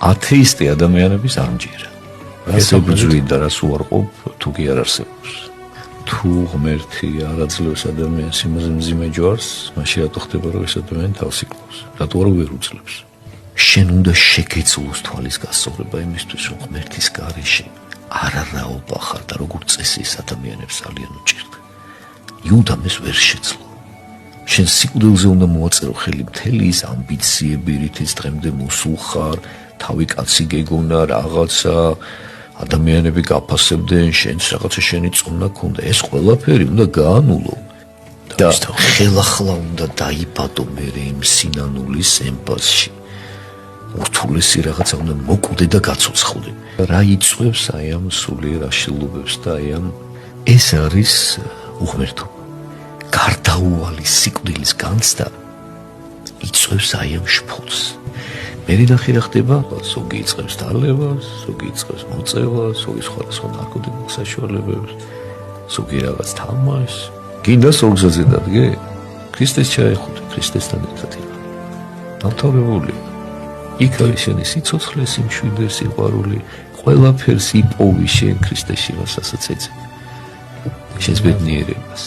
ათეისტი ადამიანების არ მჭირა. რას ებრძვი და რას უარყოფ, თუ კი არ არსებობს. თუ ღმერთი არ აძლევს ადამიანს იმაზე მძიმე ჯვარს, მაშინ რატო ხდება რომ ეს ადამიანი თავს იკლავს? რატო ვერ უძლებს? შენ უნდა შეგეძლოს თვალის გასწორება იმისთვის, რომ ღმერთის გარეშე არარაობა ხარ და როგორც წესი ეს ადამიანებს ძალიან უჭირდა. იუდამ ეს ვერ შეძლო. შენ სიკვდილზე უნდა მოაწერო ხელი მთელი ის ამბიციები, რითიც დღემდე მოსულ ხარ, თავი კაცი გეგონა რაღაცა, ადამიანები გაფასებდნენ, შენც რაღაცა შენი წონა ქონდა, ეს ყველაფერი უნდა გაანულო. და ხელახლა უნდა დაიბადო მერე იმ სინანულის ემპასში. ურთულესი რაღაცა უნდა მოკვდე და გაცოცხლდე. რა იწვევს აი ამ სულიერ აშლილობებს და აი ამ ეს არის უღმერთობა. გარდაუვალი სიკვდილის განცდა იწვევს აი ამ შფოთს. მერე ნახე რა ხდება, ზოგი იწყებს დალევას, ზოგი იწყებს მოწევას, ზოგი სხვადასხვა ნარკოტიკულ საშუალებებს, ზოგი რაღაც თამაშს. გინდა სულგზაზე დადგე? ქრისტეს ჩაეხუთე, ქრისტესთან ერთად იყო. დამთავრებული. იქ არის შენი სიცოცხლე, სიმშვიდე, სიყვარული, ყველაფერს იპოვი შენ ქრისტეში, რასაც ეძებ. შენს ბედნიერებას.